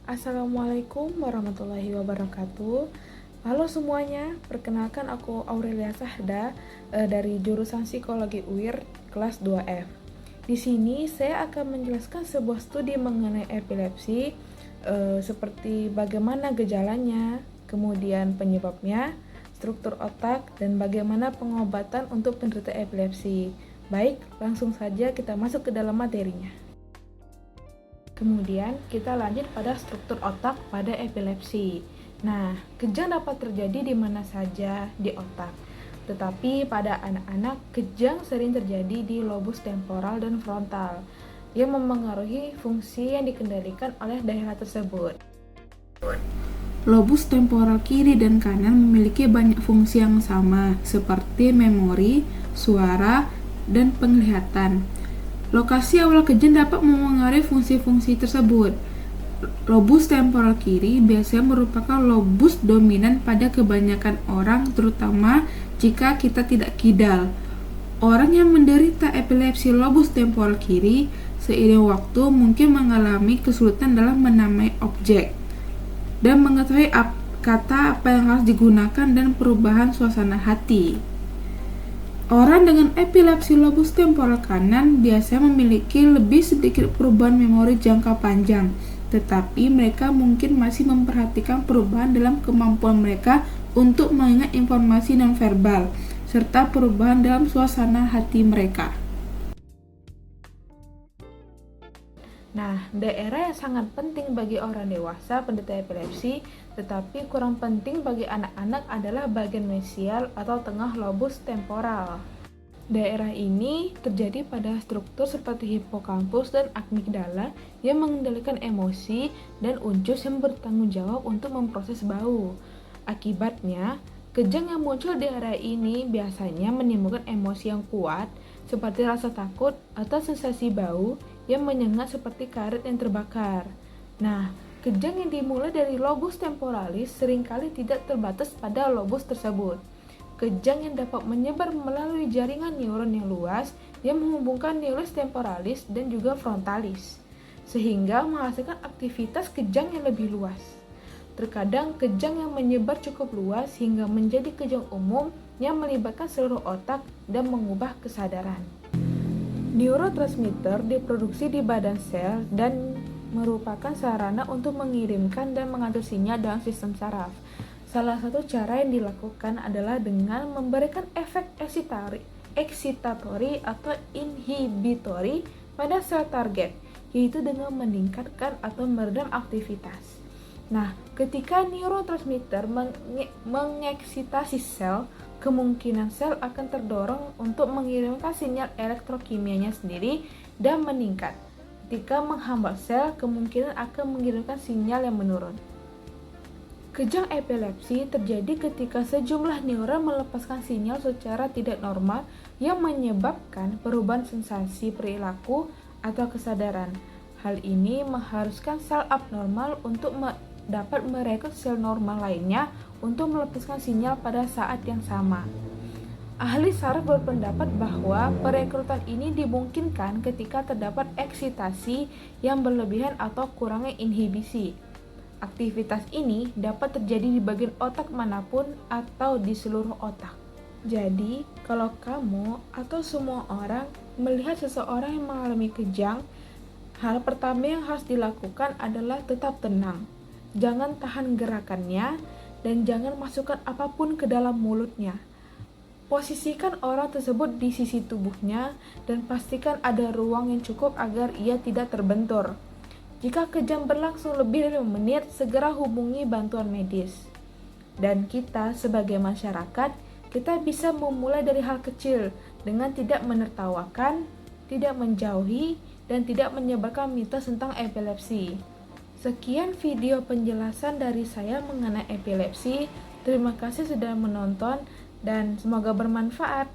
Assalamualaikum warahmatullahi wabarakatuh. Halo semuanya, perkenalkan aku Aurelia Sahda dari jurusan Psikologi UIR kelas 2F. Di sini saya akan menjelaskan sebuah studi mengenai epilepsi, seperti bagaimana gejalanya, kemudian penyebabnya, struktur otak, dan bagaimana pengobatan untuk penderita epilepsi. Baik, langsung saja kita masuk ke dalam materinya. Kemudian kita lanjut pada struktur otak pada epilepsi. Nah, kejang dapat terjadi di mana saja di otak. Tetapi pada anak-anak, kejang sering terjadi di lobus temporal dan frontal yang memengaruhi fungsi yang dikendalikan oleh daerah tersebut. Lobus temporal kiri dan kanan memiliki banyak fungsi yang sama, seperti memori, suara, dan penglihatan. Lokasi awal kejang dapat memengaruhi fungsi-fungsi tersebut. Lobus temporal kiri biasanya merupakan lobus dominan pada kebanyakan orang, terutama jika kita tidak kidal. Orang yang menderita epilepsi lobus temporal kiri seiring waktu mungkin mengalami kesulitan dalam menamai objek dan mengetahui kata apa yang harus digunakan dan perubahan suasana hati. Orang dengan epilepsi lobus temporal kanan biasanya memiliki lebih sedikit perubahan memori jangka panjang, tetapi mereka mungkin masih memperhatikan perubahan dalam kemampuan mereka untuk mengingat informasi nonverbal, serta perubahan dalam suasana hati mereka. Nah, daerah yang sangat penting bagi orang dewasa penderita epilepsi, tetapi kurang penting bagi anak-anak adalah bagian mesial atau tengah lobus temporal. Daerah ini terjadi pada struktur seperti hipokampus dan amigdala yang mengendalikan emosi dan uncus yang bertanggung jawab untuk memproses bau. Akibatnya, kejang yang muncul di area ini biasanya menimbulkan emosi yang kuat seperti rasa takut atau sensasi bau yang menyengat seperti karet yang terbakar. Nah, kejang yang dimulai dari lobus temporalis seringkali tidak terbatas pada lobus tersebut. Kejang yang dapat menyebar melalui jaringan neuron yang luas yang menghubungkan nukleus temporalis dan juga frontalis, sehingga menghasilkan aktivitas kejang yang lebih luas. Terkadang kejang yang menyebar cukup luas hingga menjadi kejang umum yang melibatkan seluruh otak dan mengubah kesadaran. Neurotransmitter diproduksi di badan sel dan merupakan sarana untuk mengirimkan dan mengatur sinyal dalam sistem saraf. Salah satu cara yang dilakukan adalah dengan memberikan efek eksitatori atau inhibitori pada sel target, yaitu dengan meningkatkan atau meredam aktivitas. Nah, ketika neurotransmitter mengeksitasi sel, kemungkinan sel akan terdorong untuk mengirimkan sinyal elektrokimianya sendiri dan meningkat. Ketika menghambat sel, kemungkinan akan mengirimkan sinyal yang menurun. Kejang epilepsi terjadi ketika sejumlah neuron melepaskan sinyal secara tidak normal yang menyebabkan perubahan sensasi perilaku atau kesadaran. Hal ini mengharuskan sel abnormal untuk dapat merekrut sel normal lainnya untuk melepaskan sinyal pada saat yang sama. Ahli saraf berpendapat bahwa perekrutan ini dimungkinkan ketika terdapat eksitasi yang berlebihan atau kurangnya inhibisi. Aktivitas ini dapat terjadi di bagian otak manapun atau di seluruh otak. Jadi, kalau kamu atau semua orang melihat seseorang yang mengalami kejang, hal pertama yang harus dilakukan adalah tetap tenang. Jangan tahan gerakannya dan jangan masukkan apapun ke dalam mulutnya. Posisikan orang tersebut di sisi tubuhnya dan pastikan ada ruang yang cukup agar ia tidak terbentur. Jika kejang berlangsung lebih dari 5 menit, segera hubungi bantuan medis. Dan kita sebagai masyarakat, kita bisa memulai dari hal kecil dengan tidak menertawakan, tidak menjauhi, dan tidak menyebarkan mitos tentang epilepsi. Sekian video penjelasan dari saya mengenai epilepsi. Terima kasih sudah menonton dan semoga bermanfaat.